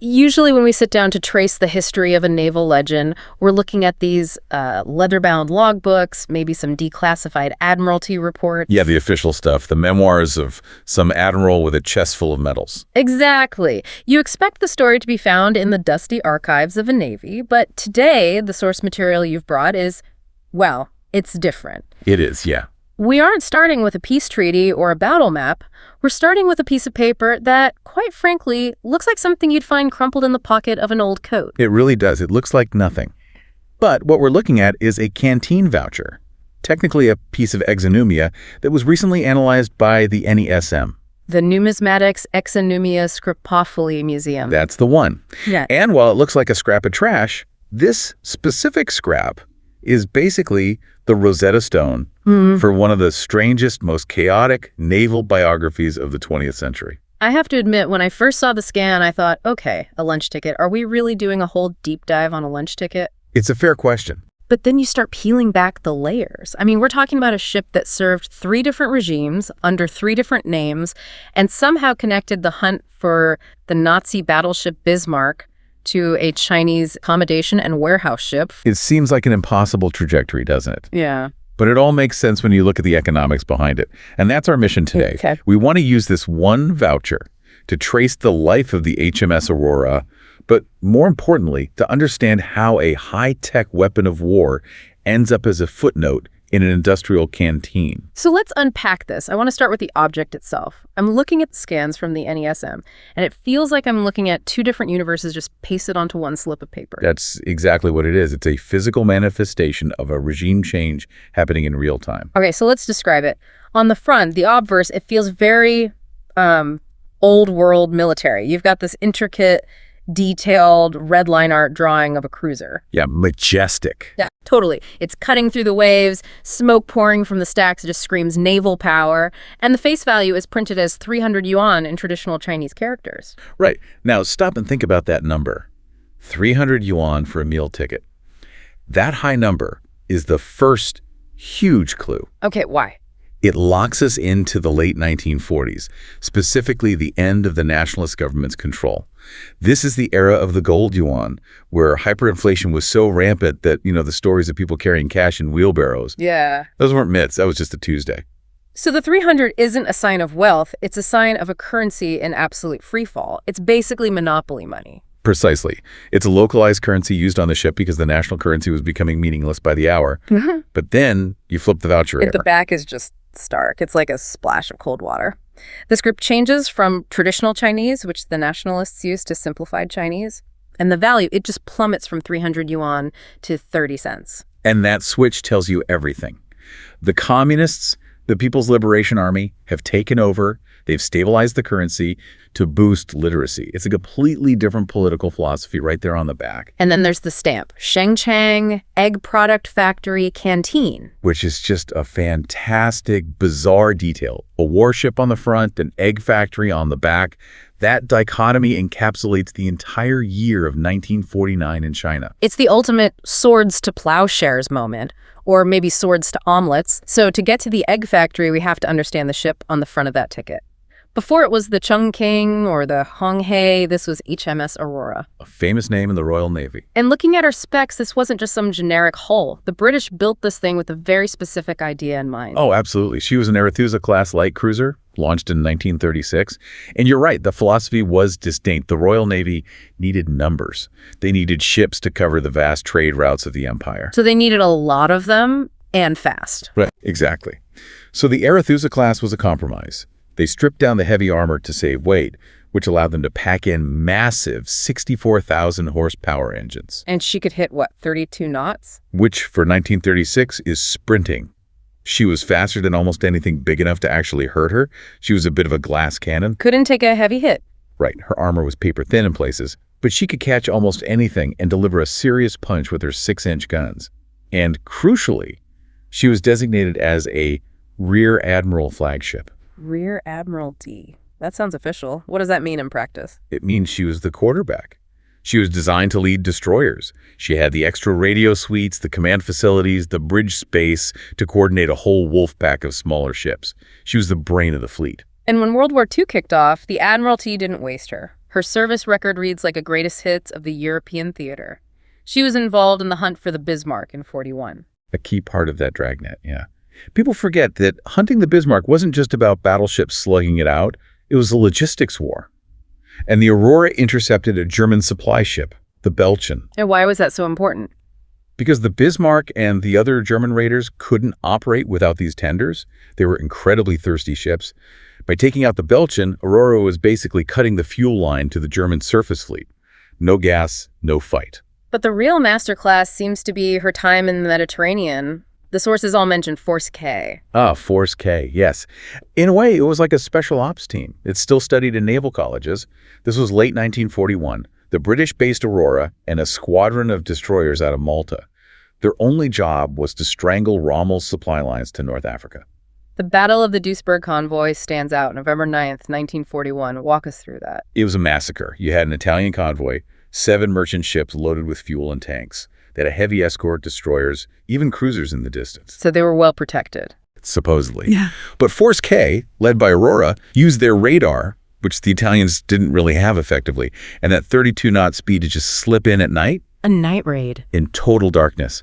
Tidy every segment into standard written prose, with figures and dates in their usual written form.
Usually when we sit down to trace the history of a naval legend, we're looking at these leather-bound logbooks, maybe some declassified admiralty reports. Yeah, the official stuff, the memoirs of some admiral with a chest full of medals. Exactly. You expect the story to be found in the dusty archives of a navy, but today the source material you've brought is, well, it's different. It is, yeah. We aren't starting with a peace treaty or a battle map. We're starting with a piece of paper that, quite frankly, looks like something you'd find crumpled in the pocket of an old coat. It really does. It looks like nothing. But what we're looking at is a canteen voucher, technically a piece of exonumia that was recently analyzed by the NESM. The Numismatics Exonumia Scripophily Museum. That's the one. Yeah. And while it looks like a scrap of trash, this specific scrap is basically the Rosetta Stone for one of the strangest, most chaotic naval biographies of the 20th century. I have to admit, when I first saw the scan, I thought, okay, a lunch ticket. Are we really doing a whole deep dive on a lunch ticket? It's a fair question. But then you start peeling back the layers. I mean, we're talking about a ship that served 3 different regimes under 3 different names and somehow connected the hunt for the Nazi battleship Bismarck to a Chinese accommodation and warehouse ship. It seems like an impossible trajectory, doesn't it? Yeah. But it all makes sense when you look at the economics behind it. And that's our mission today. Okay. We want to use this one voucher to trace the life of the HMS Aurora, but more importantly, to understand how a high-tech weapon of war ends up as a footnote in an industrial canteen. So let's unpack this. I want to start with the object itself. I'm looking at the scans from the NESM, and it feels like I'm looking at 2 different universes just pasted onto one slip of paper. That's exactly what it is. It's a physical manifestation of a regime change happening in real time. Okay, so let's describe it. On the front, the obverse, it feels very old world military. You've got this intricate, detailed red line art drawing of a cruiser. Yeah, majestic. Yeah, totally. It's cutting through the waves, smoke pouring from the stacks just screams naval power, and the face value is printed as 300 yuan in traditional Chinese characters. Right. Now, stop and think about that number. 300 yuan for a meal ticket. That high number is the first huge clue. Okay, why? It locks us into the late 1940s, specifically the end of the nationalist government's control. This is the era of the gold yuan, where hyperinflation was so rampant that, the stories of people carrying cash in wheelbarrows. Yeah. Those weren't myths. That was just a Tuesday. So the 300 isn't a sign of wealth. It's a sign of a currency in absolute freefall. It's basically monopoly money. Precisely. It's a localized currency used on the ship because the national currency was becoming meaningless by the hour. But then you flip the voucher over. The back is just stark. It's like a splash of cold water. The script changes from traditional Chinese, which the nationalists used, to simplified Chinese. And the value, it just plummets from 300 yuan to 30 cents. And that switch tells you everything. The communists, the People's Liberation Army, have taken over. They've stabilized the currency to boost literacy. It's a completely different political philosophy right there on the back. And then there's the stamp, Shengchang Egg Product Factory Canteen. Which is just a fantastic, bizarre detail. A warship on the front, an egg factory on the back. That dichotomy encapsulates the entire year of 1949 in China. It's the ultimate swords to plowshares moment, or maybe swords to omelets. So to get to the egg factory, we have to understand the ship on the front of that ticket. Before it was the Chung King or the Honghae, this was HMS Aurora. A famous name in the Royal Navy. And looking at her specs, this wasn't just some generic hull. The British built this thing with a very specific idea in mind. Oh, absolutely. She was an Arethusa-class light cruiser, launched in 1936. And you're right, the philosophy was distinct. The Royal Navy needed numbers. They needed ships to cover the vast trade routes of the empire. So they needed a lot of them and fast. Right, exactly. So the Arethusa-class was a compromise. They stripped down the heavy armor to save weight, which allowed them to pack in massive 64,000 horsepower engines. And she could hit, what, 32 knots? Which, for 1936, is sprinting. She was faster than almost anything big enough to actually hurt her. She was a bit of a glass cannon. Couldn't take a heavy hit. Right, her armor was paper thin in places, but she could catch almost anything and deliver a serious punch with her 6-inch guns. And crucially, she was designated as a Rear Admiral flagship. Rear Admiralty. That sounds official. What does that mean in practice? It means she was the quarterback. She was designed to lead destroyers. She had the extra radio suites, the command facilities, the bridge space to coordinate a whole wolf pack of smaller ships. She was the brain of the fleet. And when World War II kicked off, the Admiralty didn't waste her. Her service record reads like a greatest hits of the European theater. She was involved in the hunt for the Bismarck in 41. A key part of that dragnet, yeah. People forget that hunting the Bismarck wasn't just about battleships slugging it out. It was a logistics war. And the Aurora intercepted a German supply ship, the Belgian. And why was that so important? Because the Bismarck and the other German raiders couldn't operate without these tenders. They were incredibly thirsty ships. By taking out the Belgian, Aurora was basically cutting the fuel line to the German surface fleet. No gas, no fight. But the real masterclass seems to be her time in the Mediterranean. The sources all mention Force K. Force K, yes. In a way, it was like a special ops team. It's still studied in naval colleges. This was late 1941. The British-based Aurora and a squadron of destroyers out of Malta. Their only job was to strangle Rommel's supply lines to North Africa. The Battle of the Duisburg Convoy stands out, November 9th, 1941. Walk us through that. It was a massacre. You had an Italian convoy, 7 merchant ships loaded with fuel and tanks. They had a heavy escort, destroyers, even cruisers in the distance. So they were well protected. Supposedly. Yeah. But Force K, led by Aurora, used their radar, which the Italians didn't really have effectively, and that 32-knot speed to just slip in at night. A night raid. In total darkness.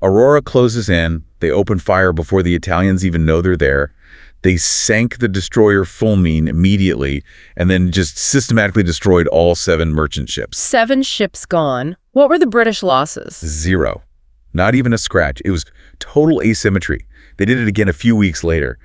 Aurora closes in. They open fire before the Italians even know they're there. They sank the destroyer Fulmine immediately and then just systematically destroyed all 7 merchant ships. 7 ships gone. What were the British losses? 0. Not even a scratch. It was total asymmetry. They did it again a few weeks later.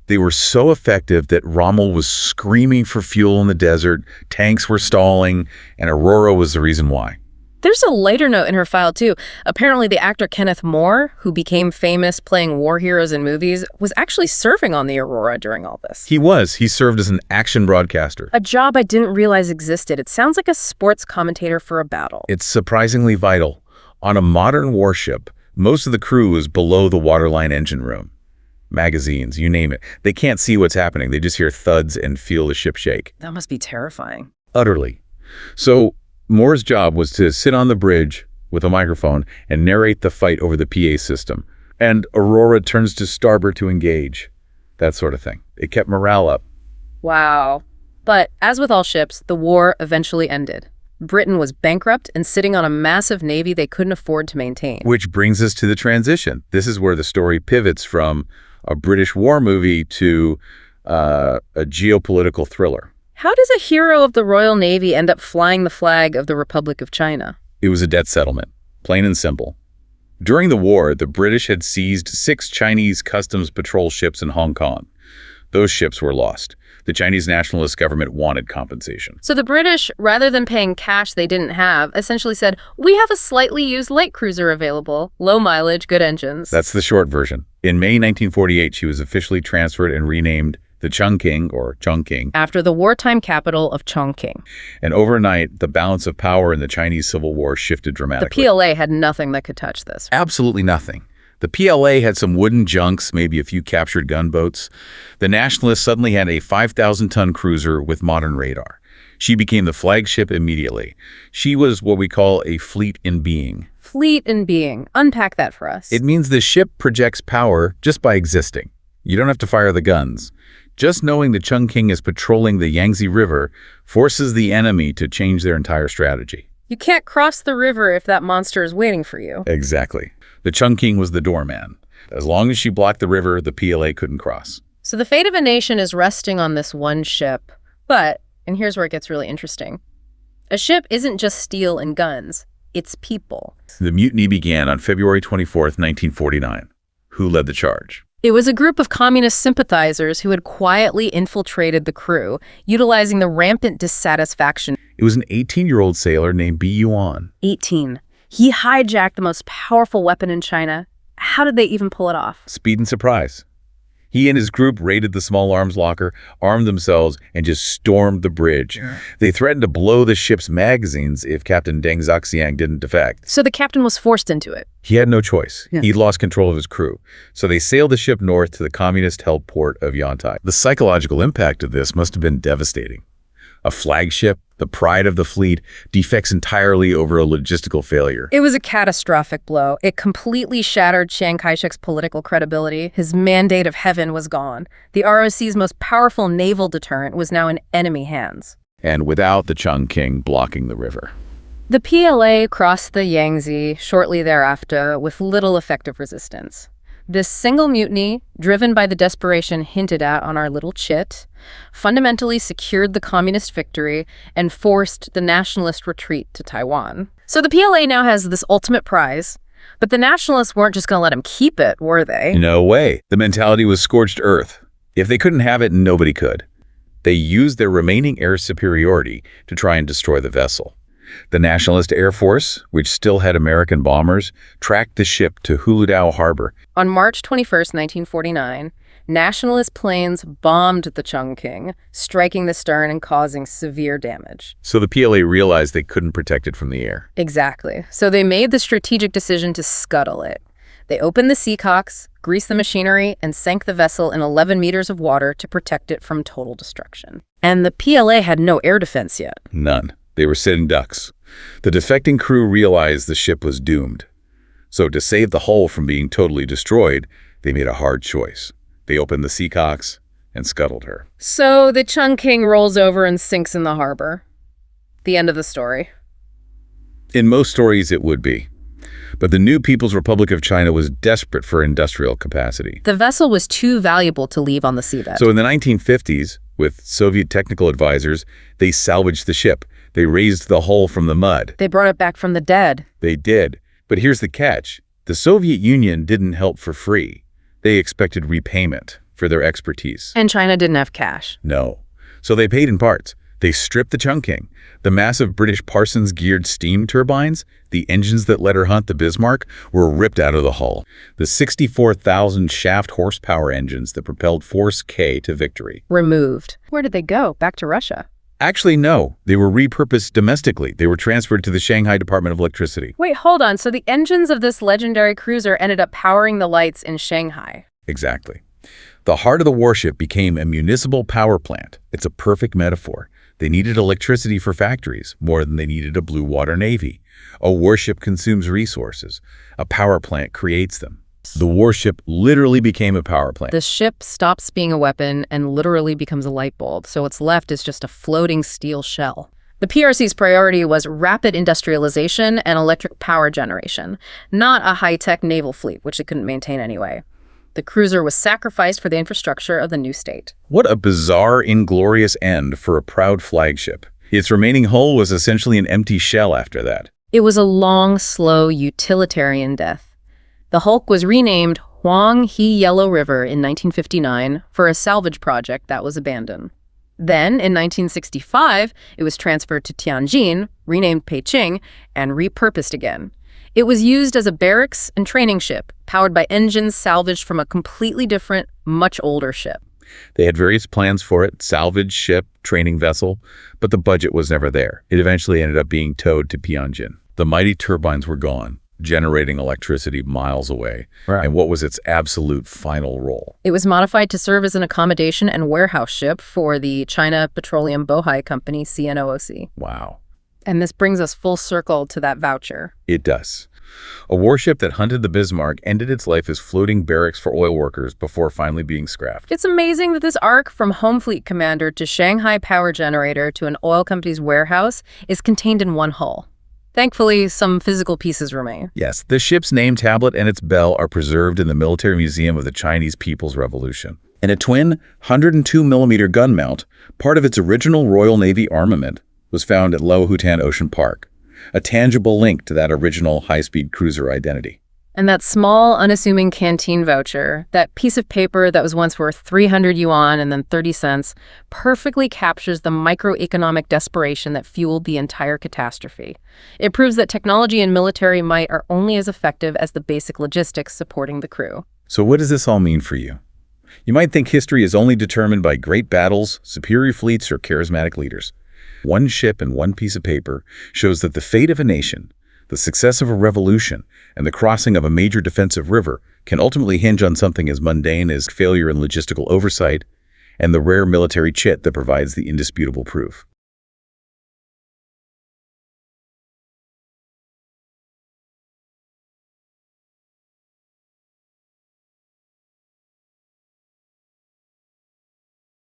They were so effective that Rommel was screaming for fuel in the desert, tanks were stalling, and Aurora was the reason why. There's a later note in her file, too. Apparently, the actor Kenneth More, who became famous playing war heroes in movies, was actually serving on the Aurora during all this. He was. He served as an action broadcaster. A job I didn't realize existed. It sounds like a sports commentator for a battle. It's surprisingly vital. On a modern warship, most of the crew is below the waterline engine room. Magazines, you name it. They can't see what's happening. They just hear thuds and feel the ship shake. That must be terrifying. Utterly. So Moore's job was to sit on the bridge with a microphone and narrate the fight over the PA system. And Aurora turns to starboard to engage. That sort of thing. It kept morale up. Wow. But as with all ships, the war eventually ended. Britain was bankrupt and sitting on a massive navy they couldn't afford to maintain. Which brings us to the transition. This is where the story pivots from a British war movie to a geopolitical thriller. How does a hero of the Royal Navy end up flying the flag of the Republic of China? It was a debt settlement, plain and simple. During the war, the British had seized 6 Chinese customs patrol ships in Hong Kong. Those ships were lost. The Chinese nationalist government wanted compensation. So the British, rather than paying cash they didn't have, essentially said, we have a slightly used light cruiser available, low mileage, good engines. That's the short version. In May 1948, she was officially transferred and renamed the Chung King, or Chongqing, after the wartime capital of Chongqing. And overnight, the balance of power in the Chinese Civil War shifted dramatically. The PLA had nothing that could touch this. Absolutely nothing. The PLA had some wooden junks, maybe a few captured gunboats. The Nationalists suddenly had a 5,000-ton cruiser with modern radar. She became the flagship immediately. She was what we call a fleet in being. Fleet in being. Unpack that for us. It means the ship projects power just by existing. You don't have to fire the guns. Just knowing the Chung King is patrolling the Yangtze River forces the enemy to change their entire strategy. You can't cross the river if that monster is waiting for you. Exactly. The Chung King was the doorman. As long as she blocked the river, the PLA couldn't cross. So the fate of a nation is resting on this one ship. But, and here's where it gets really interesting, a ship isn't just steel and guns, it's people. The mutiny began on February 24th, 1949. Who led the charge? It was a group of communist sympathizers who had quietly infiltrated the crew, utilizing the rampant dissatisfaction. It was an 18-year-old sailor named B. Yuan. 18. He hijacked the most powerful weapon in China. How did they even pull it off? Speed and surprise. He and his group raided the small arms locker, armed themselves, and just stormed the bridge. Yeah. They threatened to blow the ship's magazines if Captain Deng Xiaoxiang didn't defect. So the captain was forced into it. He had no choice. Yeah. He'd lost control of his crew. So they sailed the ship north to the communist-held port of Yantai. The psychological impact of this must have been devastating. A flagship, the pride of the fleet, defects entirely over a logistical failure. It was a catastrophic blow. It completely shattered Chiang Kai-shek's political credibility. His mandate of heaven was gone. The ROC's most powerful naval deterrent was now in enemy hands. and without the Chung King blocking the river. The PLA crossed the Yangtze shortly thereafter with little effective resistance. This single mutiny, driven by the desperation hinted at on our little chit, fundamentally secured the communist victory and forced the nationalist retreat to Taiwan. So the PLA now has this ultimate prize, but the nationalists weren't just going to let him keep it, were they? No way. The mentality was scorched earth. If they couldn't have it, nobody could. They used their remaining air superiority to try and destroy the vessel. The Nationalist Air Force, which still had American bombers, tracked the ship to Huludao Harbor. On March 21st, 1949, Nationalist planes bombed the Chung King, striking the stern and causing severe damage. So the PLA realized they couldn't protect it from the air. Exactly. So they made the strategic decision to scuttle it. They opened the seacocks, greased the machinery, and sank the vessel in 11 meters of water to protect it from total destruction. And the PLA had no air defense yet. None. They were sitting ducks. The defecting crew realized the ship was doomed. So to save the hull from being totally destroyed, they made a hard choice. They opened the seacocks and scuttled her. So the Chung King rolls over and sinks in the harbor. The end of the story. In most stories, it would be. But the new People's Republic of China was desperate for industrial capacity. The vessel was too valuable to leave on the seabed. So in the 1950s, with Soviet technical advisors, they salvaged the ship. They raised the hull from the mud. They brought it back from the dead. They did. But here's the catch. The Soviet Union didn't help for free. They expected repayment for their expertise. And China didn't have cash. No. So they paid in parts. They stripped the Chongqing. The massive British Parsons-geared steam turbines, the engines that let her hunt the Bismarck, were ripped out of the hull. The 64,000 shaft horsepower engines that propelled Force K to victory. Removed. Where did they go? Back to Russia? Actually, no. They were repurposed domestically. They were transferred to the Shanghai Department of Electricity. Wait, hold on. So the engines of this legendary cruiser ended up powering the lights in Shanghai. Exactly. The heart of the warship became a municipal power plant. It's a perfect metaphor. They needed electricity for factories more than they needed a blue water navy. A warship consumes resources. A power plant creates them. The warship literally became a power plant. The ship stops being a weapon and literally becomes a light bulb, so what's left is just a floating steel shell. The PRC's priority was rapid industrialization and electric power generation, not a high-tech naval fleet, which it couldn't maintain anyway. The cruiser was sacrificed for the infrastructure of the new state. What a bizarre, inglorious end for a proud flagship. Its remaining hull was essentially an empty shell after that. It was a long, slow, utilitarian death. The hulk was renamed Huang He Yellow River in 1959 for a salvage project that was abandoned. Then, in 1965, it was transferred to Tianjin, renamed Peiqing, and repurposed again. It was used as a barracks and training ship, powered by engines salvaged from a completely different, much older ship. They had various plans for it, salvage ship, training vessel, but the budget was never there. It eventually ended up being towed to Tianjin. The mighty turbines were gone, generating electricity miles away. Right. And what was its absolute final role? It was modified to serve as an accommodation and warehouse ship for the China Petroleum Bohai Company, CNOOC. Wow. And this brings us full circle to that voucher. It does. A warship that hunted the Bismarck ended its life as floating barracks for oil workers before finally being scrapped. It's amazing that this arc from home fleet commander to Shanghai power generator to an oil company's warehouse is contained in one hull. Thankfully, some physical pieces remain. Yes, the ship's name tablet and its bell are preserved in the Military Museum of the Chinese People's Revolution. And a twin 102mm gun mount, part of its original Royal Navy armament, was found at Loahutan Ocean Park, a tangible link to that original high-speed cruiser identity. And that small, unassuming canteen voucher, that piece of paper that was once worth 300 yuan and then 30 cents, perfectly captures the microeconomic desperation that fueled the entire catastrophe. It proves that technology and military might are only as effective as the basic logistics supporting the crew. So what does this all mean for you? You might think history is only determined by great battles, superior fleets, or charismatic leaders. One ship and one piece of paper shows that the fate of a nation, the success of a revolution, and the crossing of a major defensive river can ultimately hinge on something as mundane as failure in logistical oversight and the rare military chit that provides the indisputable proof.